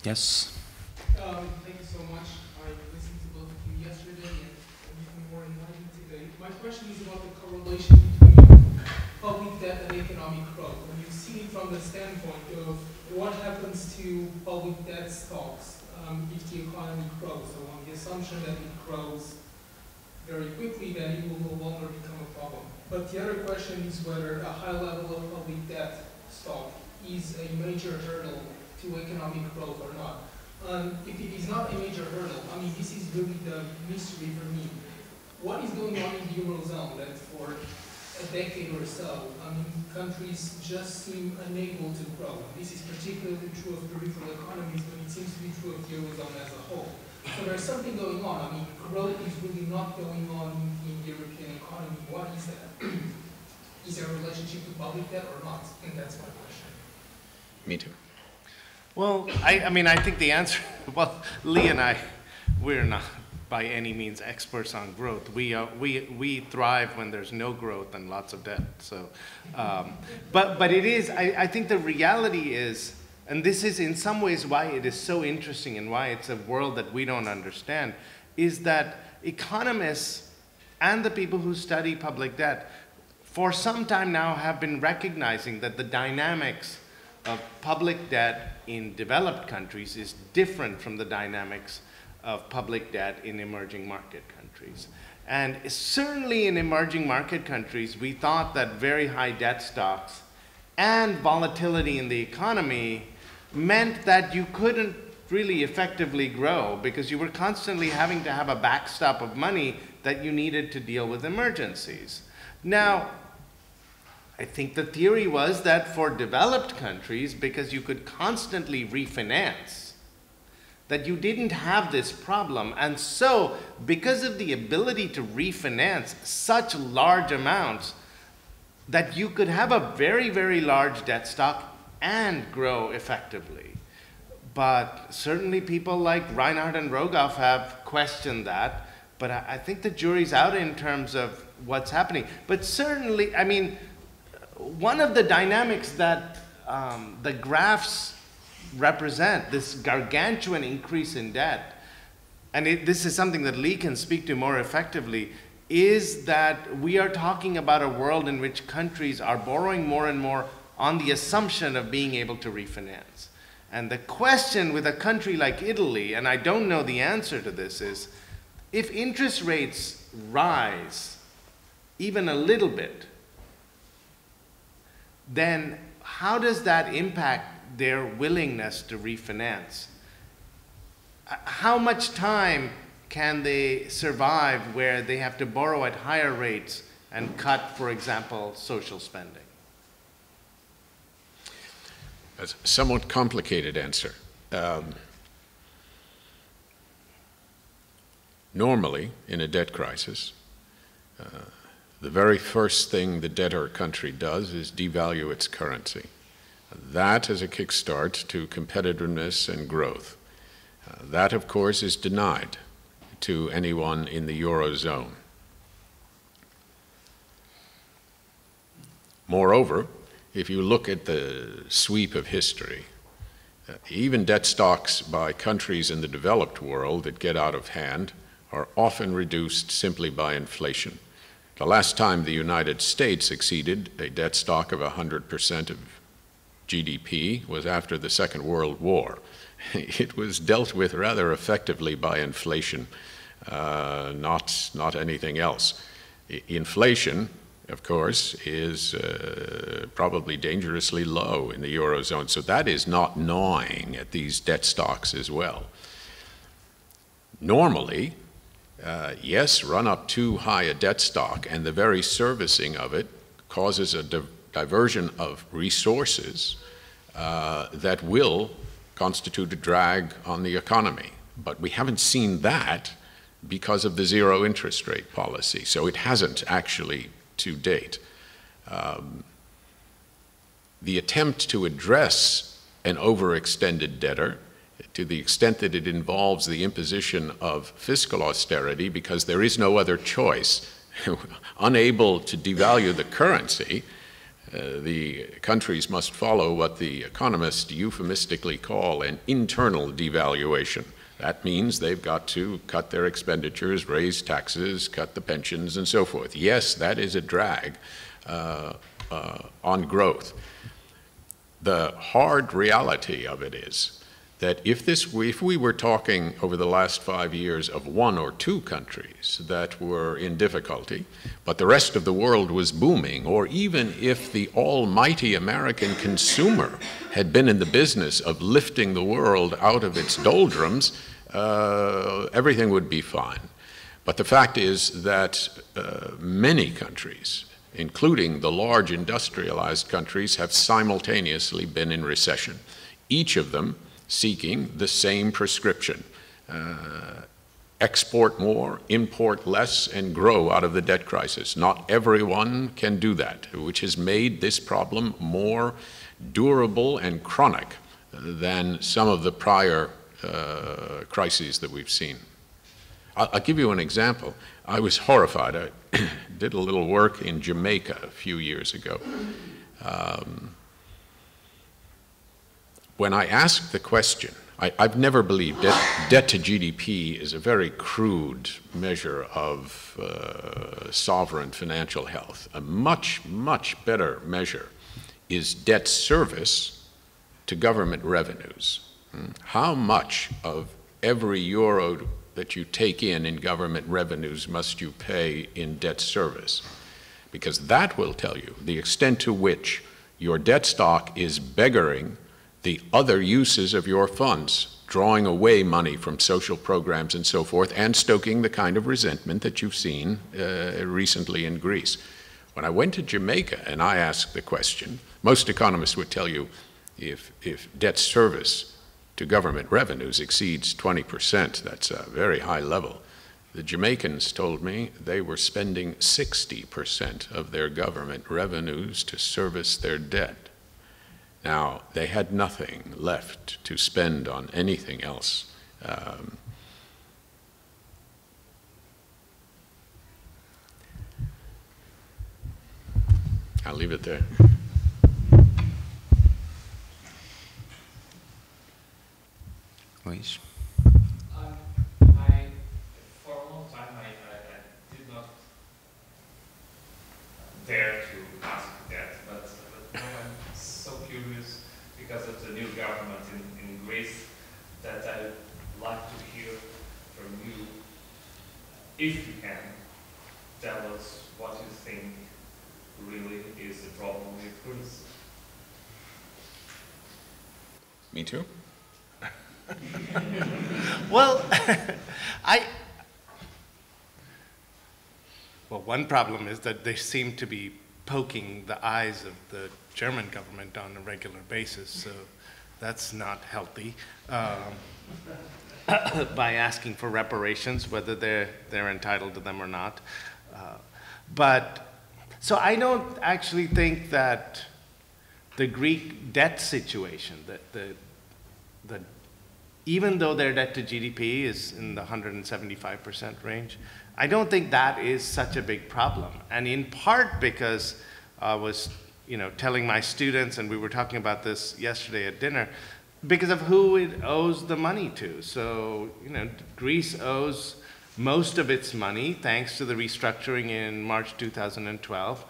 Yes. Thank you so much. I listened to both of you yesterday and even more enlightened today. My question is about the correlation between public debt and economic growth. And you see it from the standpoint of what happens to public debt stocks if the economy grows. So on the assumption that it grows very quickly, then it will no longer become a problem. But the other question is whether a high level of public debt stock is a major hurdle to economic growth or not. If it is not a major hurdle, I mean, this is really the mystery for me. What is going on in the Eurozone that for a decade or so, I mean, countries just seem unable to grow? This is particularly true of peripheral economies, but it seems to be true of the Eurozone as a whole. So there's something going on. I mean, growth is really not going on in the European economy. What is that? Is there a relationship to public debt or not? I think that's my question. Me too. Well, I mean, I think the answer, well, Lee and I, we're not by any means experts on growth. We thrive when there's no growth and lots of debt. So, but it is, I think the reality is, and this is in some ways why it is so interesting and why it's a world that we don't understand, is that economists and the people who study public debt for some time now have been recognizing that the dynamics of public debt in developed countries is different from the dynamics of public debt in emerging market countries. And certainly in emerging market countries, we thought that very high debt stocks and volatility in the economy meant that you couldn't really effectively grow because you were constantly having to have a backstop of money that you needed to deal with emergencies. Now, I think the theory was that for developed countries, because you could constantly refinance, that you didn't have this problem. And so, because of the ability to refinance such large amounts, that you could have a very, very large debt stock and grow effectively. But certainly people like Reinhardt and Rogoff have questioned that. But I think the jury's out in terms of what's happening. But certainly, I mean, one of the dynamics that the graphs represent, this gargantuan increase in debt, and this is something that Lee can speak to more effectively, is that we are talking about a world in which countries are borrowing more and more on the assumption of being able to refinance. And the question with a country like Italy, and I don't know the answer to this, is if interest rates rise even a little bit, then how does that impact their willingness to refinance? How much time can they survive where they have to borrow at higher rates and cut, for example, social spending? That's a somewhat complicated answer. Normally, in a debt crisis, the very first thing the debtor country does is devalue its currency. That is a kickstart to competitiveness and growth. That, of course, is denied to anyone in the Eurozone. Moreover, if you look at the sweep of history, even debt stocks by countries in the developed world that get out of hand are often reduced simply by inflation. The last time the United States exceeded a debt stock of 100% of GDP was after the Second World War. It was dealt with rather effectively by inflation, not anything else. Inflation, of course, is probably dangerously low in the Eurozone, so that is not gnawing at these debt stocks as well. Normally, yes, run up too high a debt stock, and the very servicing of it causes a diversion of resources that will constitute a drag on the economy. But we haven't seen that because of the zero interest rate policy, so it hasn't actually to date. The attempt to address an overextended debtor, to the extent that it involves the imposition of fiscal austerity because there is no other choice, unable to devalue the currency, the countries must follow what the economists euphemistically call an internal devaluation. That means they've got to cut their expenditures, raise taxes, cut the pensions, and so forth. Yes, that is a drag on growth. The hard reality of it is that if we were talking over the last 5 years of 1 or 2 countries that were in difficulty, but the rest of the world was booming, or even if the almighty American consumer had been in the business of lifting the world out of its doldrums, everything would be fine. But the fact is that many countries, including the large industrialized countries, have simultaneously been in recession, each of them seeking the same prescription. export more, import less, and grow out of the debt crisis. Not everyone can do that, which has made this problem more durable and chronic than some of the prior crises that we've seen. I'll give you an example. I was horrified. I did a little work in Jamaica a few years ago. When I asked the question, I've never believed debt to GDP is a very crude measure of sovereign financial health. A much, much better measure is debt service to government revenues. How much of every euro that you take in government revenues must you pay in debt service? Because that will tell you the extent to which your debt stock is beggaring the other uses of your funds, drawing away money from social programs and so forth, and stoking the kind of resentment that you've seen recently in Greece. When I went to Jamaica and I asked the question, most economists would tell you if debt service to government revenues exceeds 20%, that's a very high level. The Jamaicans told me they were spending 60% of their government revenues to service their debt. Now, they had nothing left to spend on anything else. I'll leave it there. Please. For a long time, I did not dare to ask that, but now I'm so curious because of the new government in Greece that I'd like to hear from you, if you can, tell us what you think really is the problem with Greece. Me too. Well, one problem is that they seem to be poking the eyes of the German government on a regular basis, so that's not healthy. By asking for reparations, whether they're entitled to them or not. So I don't actually think that the Greek debt situation, even though their debt to GDP is in the 175% range, I don't think that is such a big problem. And in part because I was, telling my students, and we were talking about this yesterday at dinner, because of who it owes the money to. So, Greece owes most of its money, thanks to the restructuring in March 2012,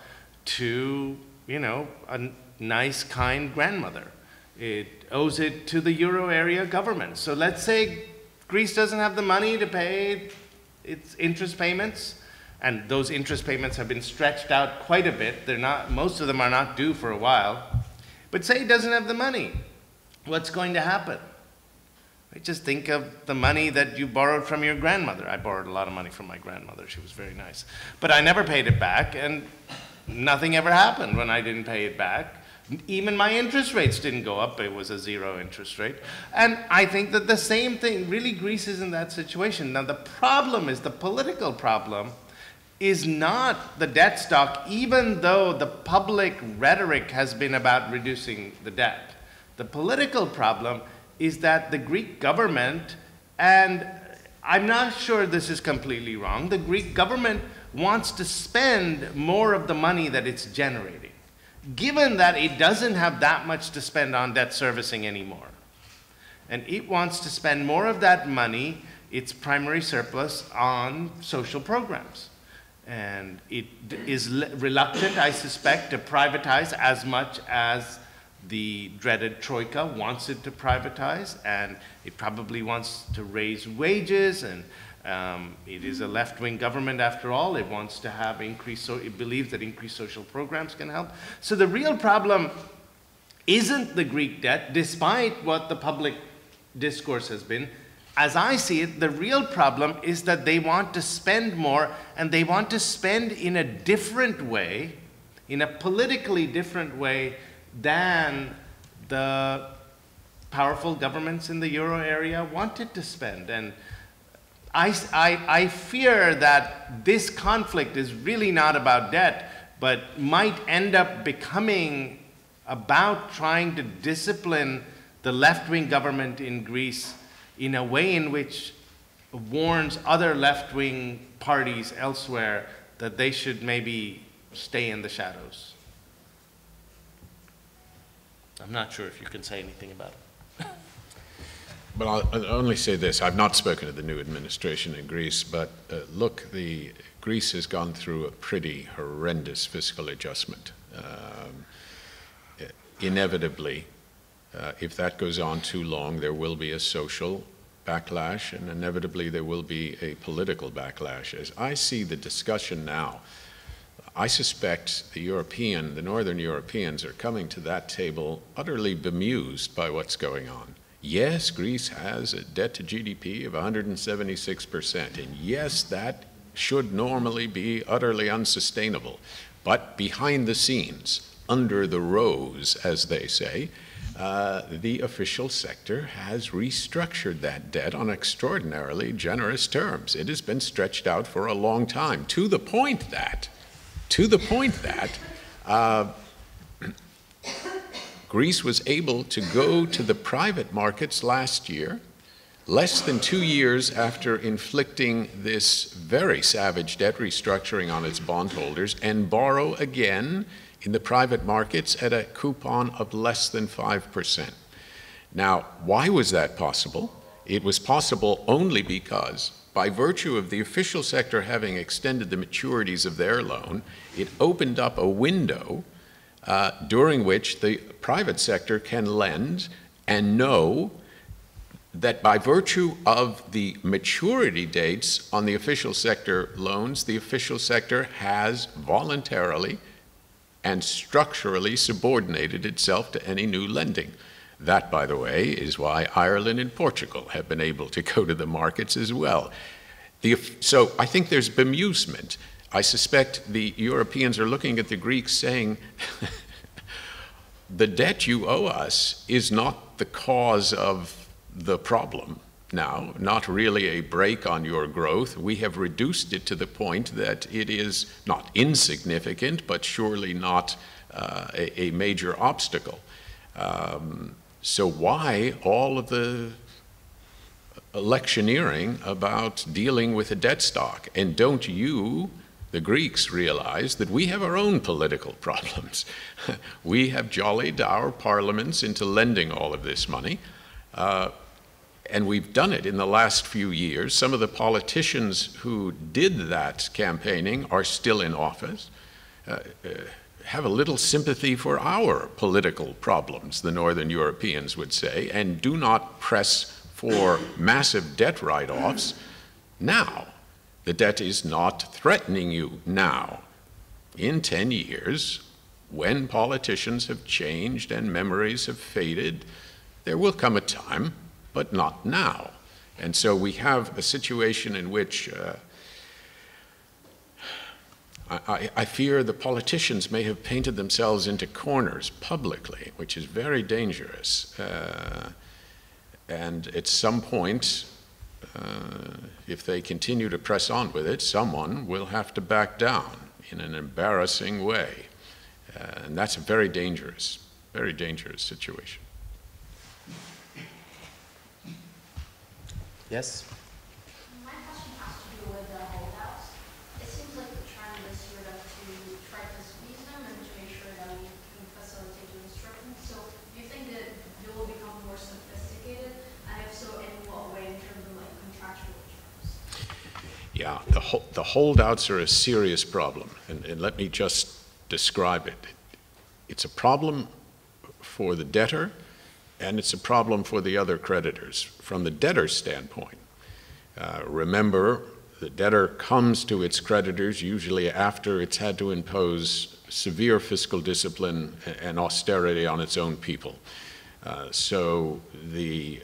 to, a nice, kind grandmother. It owes it to the euro area government. So let's say Greece doesn't have the money to pay its interest payments, and those interest payments have been stretched out quite a bit. Most of them are not due for a while. But say it doesn't have the money. What's going to happen? Just think of the money that you borrowed from your grandmother. I borrowed a lot of money from my grandmother. She was very nice. But I never paid it back, and nothing ever happened when I didn't pay it back. Even my interest rates didn't go up. It was a zero interest rate. And I think that the same thing, really Greece is in that situation. Now the problem is, the political problem is not the debt stock, even though the public rhetoric has been about reducing the debt. The political problem is that the Greek government, and I'm not sure this is completely wrong, the Greek government wants to spend more of the money that it's generating, given that it doesn't have that much to spend on debt servicing anymore. And it wants to spend more of that money, its primary surplus, on social programs. And it is reluctant, I suspect, to privatize as much as the dreaded Troika wants it to privatize, and it probably wants to raise wages, and it is a left-wing government after all. It wants to have it believes that increased social programs can help. So the real problem isn't the Greek debt, despite what the public discourse has been. As I see it, the real problem is that they want to spend more, and they want to spend in a different way, in a politically different way than the powerful governments in the euro area wanted to spend. And I fear that this conflict is really not about debt, but might end up becoming about trying to discipline the left-wing government in Greece in a way in which warns other left-wing parties elsewhere that they should maybe stay in the shadows. I'm not sure if you can say anything about it. Well, I'll only say this. I've not spoken to the new administration in Greece, but look, Greece has gone through a pretty horrendous fiscal adjustment. Inevitably, if that goes on too long, there will be a social backlash, and inevitably there will be a political backlash. As I see the discussion now, I suspect the Northern Europeans are coming to that table utterly bemused by what's going on. Yes, Greece has a debt to GDP of 176%, and yes, that should normally be utterly unsustainable. But behind the scenes, under the rose, as they say, the official sector has restructured that debt on extraordinarily generous terms. It has been stretched out for a long time, to the point that Greece was able to go to the private markets last year, less than 2 years after inflicting this very savage debt restructuring on its bondholders, and borrow again in the private markets at a coupon of less than 5%. Now, why was that possible? It was possible only because, by virtue of the official sector having extended the maturities of their loan, it opened up a window during which the private sector can lend and know that by virtue of the maturity dates on the official sector loans, the official sector has voluntarily and structurally subordinated itself to any new lending. That, by the way, is why Ireland and Portugal have been able to go to the markets as well. So I think there's bemusement. I suspect the Europeans are looking at the Greeks saying, the debt you owe us is not the cause of the problem now, not really a brake on your growth. We have reduced it to the point that it is not insignificant, but surely not a major obstacle. So why all of the electioneering about dealing with a debt stock? And don't you, the Greeks, realize that we have our own political problems? We have jollied our parliaments into lending all of this money, and we've done it in the last few years. Some of the politicians who did that campaigning are still in office. Have a little sympathy for our political problems, the Northern Europeans would say, and do not press for massive debt write-offs now. The debt is not threatening you now. In 10 years, when politicians have changed and memories have faded, there will come a time, but not now. And so we have a situation in which I fear the politicians may have painted themselves into corners publicly, which is very dangerous. And at some point, if they continue to press on with it, someone will have to back down in an embarrassing way. And that's a very dangerous situation. Yes? My question has to do with the holdouts. It seems like the trend is sort of to try to squeeze them and to make sure that we can facilitate the restructuring. So do you think that they will become more sophisticated? And if so, in what way in terms of like contractual terms? Yeah, the holdouts are a serious problem, and let me just describe it. It's a problem for the debtor, and it's a problem for the other creditors. From the debtor's standpoint, remember, the debtor comes to its creditors usually after it's had to impose severe fiscal discipline and austerity on its own people. So the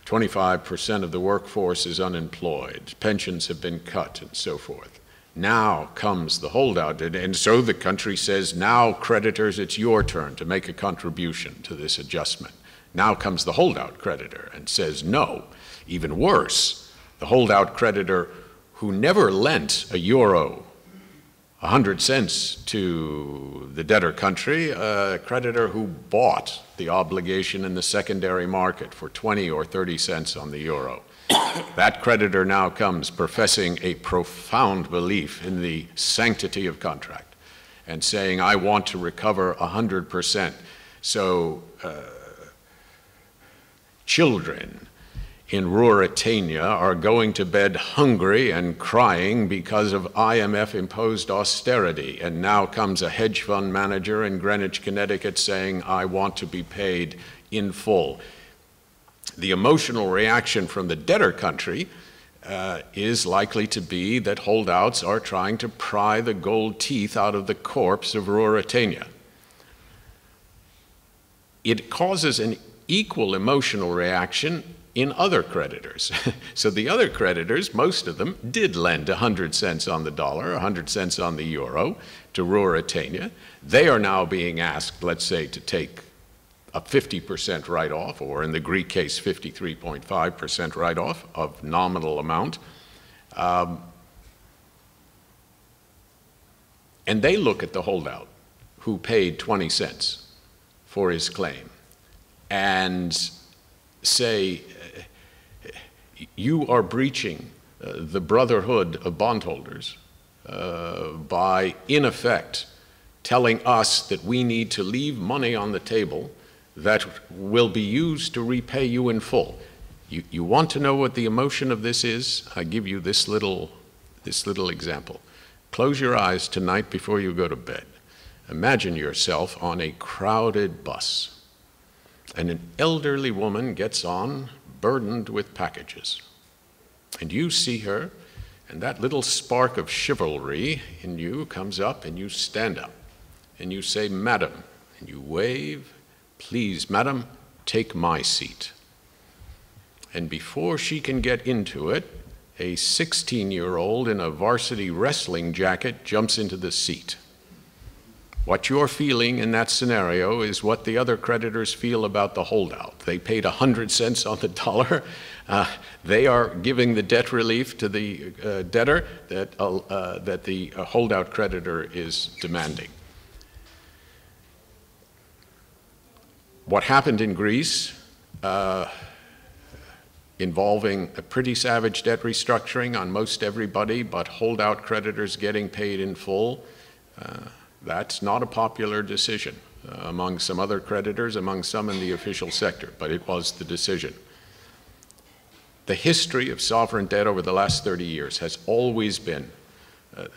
25% of the workforce is unemployed, pensions have been cut, and so forth. Now comes the holdout, and so the country says, now creditors, it's your turn to make a contribution to this adjustment. Now comes the holdout creditor and says, no, Even worse, the holdout creditor who never lent a euro, 100 cents to the debtor country, a creditor who bought the obligation in the secondary market for 20 or 30 cents on the euro. That creditor now comes professing a profound belief in the sanctity of contract and saying, I want to recover 100%. So children in Ruritania are going to bed hungry and crying because of IMF-imposed austerity. And now comes a hedge fund manager in Greenwich, Connecticut saying, I want to be paid in full. The emotional reaction from the debtor country is likely to be that holdouts are trying to pry the gold teeth out of the corpse of Ruritania. It causes an equal emotional reaction in other creditors. So the other creditors, most of them, did lend 100 cents on the dollar, 100 cents on the euro to Ruritania. They are now being asked, let's say, to take a 50% write-off, or in the Greek case, 53.5% write-off of nominal amount. And they look at the holdout who paid 20 cents for his claim and say, you are breaching the brotherhood of bondholders by, in effect, telling us that we need to leave money on the table that will be used to repay you in full. You want to know what the emotion of this is? I give you this little example. Close your eyes tonight before you go to bed. Imagine yourself on a crowded bus, and an elderly woman gets on, burdened with packages. And you see her, and that little spark of chivalry in you comes up, and you stand up, and you say, Madam, and you wave, please, madam, take my seat. And before she can get into it, a 16-year-old in a varsity wrestling jacket jumps into the seat. What you're feeling in that scenario is what the other creditors feel about the holdout. They paid 100 cents on the dollar. They are giving the debt relief to the debtor that the holdout creditor is demanding. What happened in Greece, involving a pretty savage debt restructuring on most everybody, but holdout creditors getting paid in full, that's not a popular decision among some other creditors, among some in the official sector, but it was the decision. The history of sovereign debt over the last 30 years has always been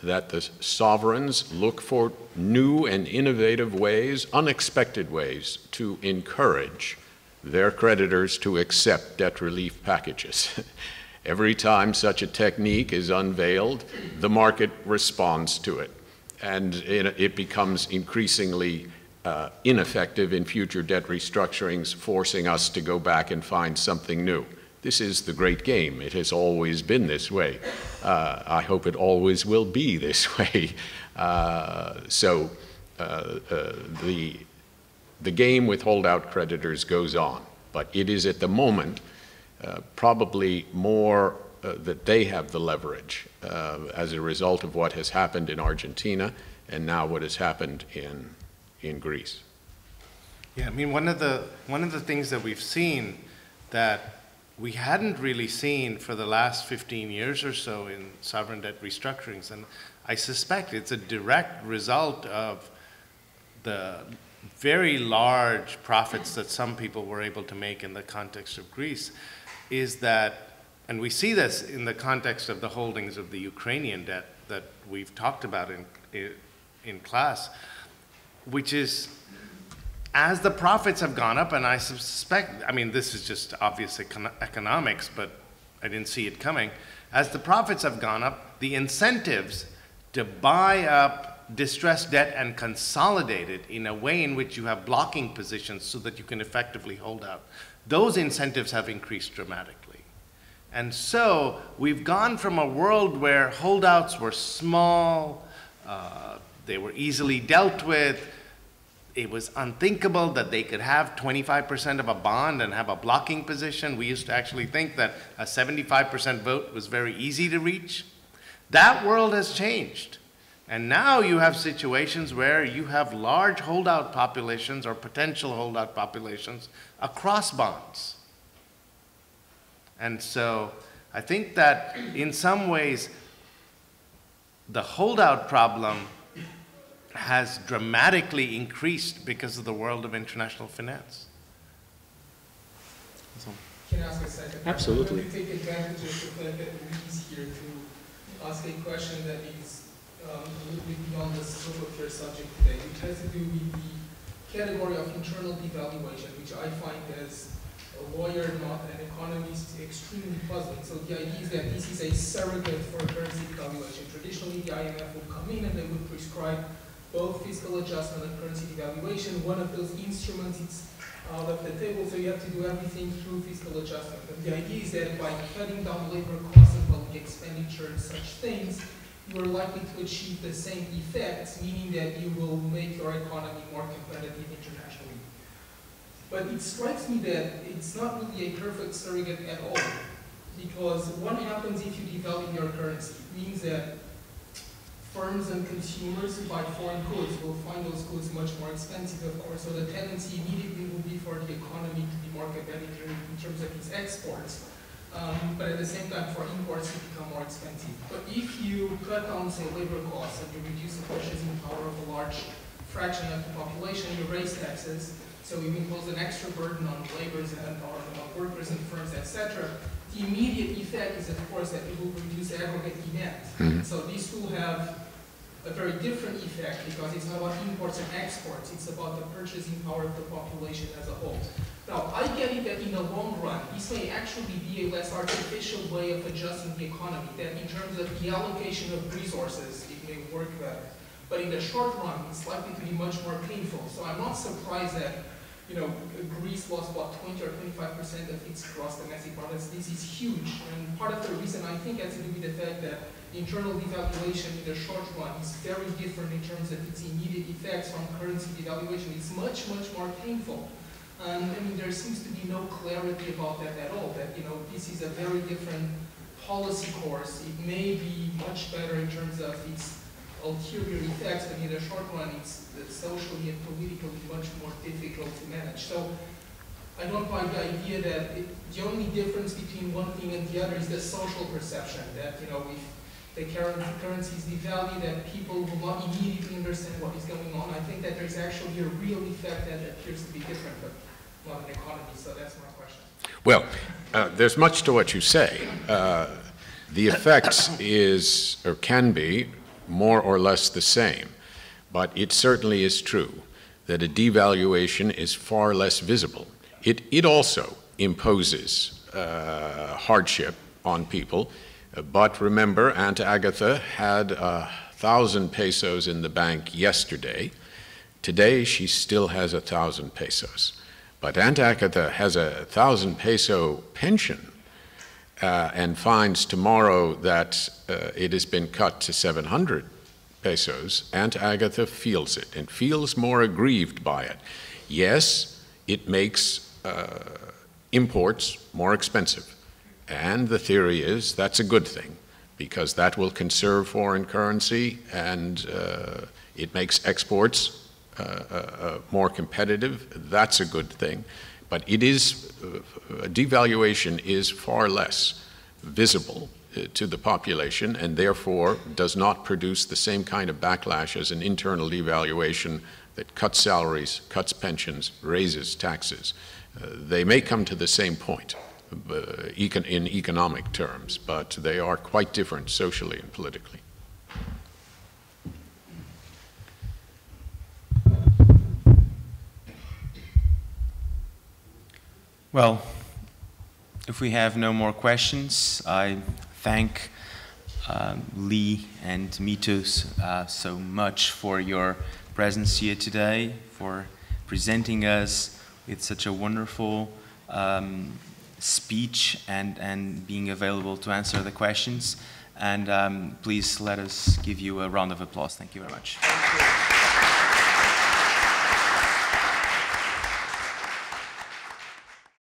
that the sovereigns look for new and innovative ways, unexpected ways, to encourage their creditors to accept debt relief packages. Every time such a technique is unveiled, the market responds to it, and it becomes increasingly ineffective in future debt restructurings, forcing us to go back and find something new. This is the great game. It has always been this way. I hope it always will be this way. The game with holdout creditors goes on, but it is at the moment probably more that they have the leverage as a result of what has happened in Argentina and now what has happened in Greece. Yeah, I mean, one of the things that we've seen that we hadn't really seen for the last 15 years or so in sovereign debt restructurings, and I suspect it's a direct result of the very large profits that some people were able to make in the context of Greece, is that, and we see this in the context of the holdings of the Ukrainian debt that we've talked about in class, which is, as the profits have gone up, and I suspect, I mean, this is just obvious economics, but I didn't see it coming. As the profits have gone up, the incentives to buy up distressed debt and consolidate it in a way in which you have blocking positions so that you can effectively hold out, those incentives have increased dramatically. And so we've gone from a world where holdouts were small, they were easily dealt with. it was unthinkable that they could have 25% of a bond and have a blocking position. We used to actually think that a 75% vote was very easy to reach. That world has changed. And now you have situations where you have large holdout populations or potential holdout populations across bonds. And so I think that in some ways, the holdout problem has dramatically increased because of the world of international finance. Can I ask a second? Absolutely. I'm going to take advantage of the fact that Louise here to ask a question that is a little bit beyond the scope of your subject today, which has to do with the category of internal devaluation, which I find as a lawyer, not an economist, extremely puzzling. So the idea is that this is a surrogate for currency devaluation. Traditionally, the IMF would come in and they would prescribe both fiscal adjustment and currency devaluation. One of those instruments is out of the table, so you have to do everything through fiscal adjustment. And the idea is that by cutting down labor costs and public expenditure and such things, you are likely to achieve the same effects, meaning that you will make your economy more competitive internationally. But it strikes me that it's not really a perfect surrogate at all, because what happens if you devalue your currency? It means that firms and consumers who buy foreign goods will find those goods much more expensive, of course, so the tendency immediately will be for the economy to be more competitive in terms of its exports, but at the same time for imports to become more expensive. But if you cut down, say, labor costs and you reduce the purchasing power of a large fraction of the population, you raise taxes, so you impose an extra burden on laborers and on workers and firms, etc. The immediate effect is, of course, that it will reduce aggregate demand. So these will have a very different effect because it's not about imports and exports, it's about the purchasing power of the population as a whole. Now, I get it that in the long run, this may actually be a less artificial way of adjusting the economy, that in terms of the allocation of resources, it may work better. But in the short run, it's likely to be much more painful. So I'm not surprised that, you know, Greece lost about 20 or 25% of its gross domestic product. This is huge, and part of the reason I think has to do with the fact that internal devaluation in the short run is very different in terms of its immediate effects from currency devaluation. It's much, much more painful. I mean, there seems to be no clarity about that at all, that, you know, this is a very different policy course. It may be much better in terms of its ulterior effects, but in the short run, it's socially and politically much more difficult to manage. So I don't buy the idea that the only difference between one thing and the other is the social perception, that, you know, if the currency is devalued, that people will not immediately understand what is going on. I think that there's actually a real effect that appears to be different, but not an economy, so that's my question. Well, there's much to what you say. The effect is, or can be, more or less the same. But it certainly is true that a devaluation is far less visible. It also imposes hardship on people. But remember, Aunt Agatha had 1,000 pesos in the bank yesterday. Today, she still has 1,000 pesos. But Aunt Agatha has a 1,000 peso pension and finds tomorrow that it has been cut to 700 pesos. Aunt Agatha feels it and feels more aggrieved by it. Yes, it makes imports more expensive. And the theory is that's a good thing, because that will conserve foreign currency and it makes exports more competitive. That's a good thing. But it is, devaluation is far less visible to the population and therefore does not produce the same kind of backlash as an internal devaluation that cuts salaries, cuts pensions, raises taxes. They may come to the same point in economic terms, but they are quite different socially and politically. Well, if we have no more questions, I thank Lee and Mitu so much for your presence here today, for presenting us with such a wonderful speech and being available to answer the questions. And please let us give you a round of applause. Thank you very much.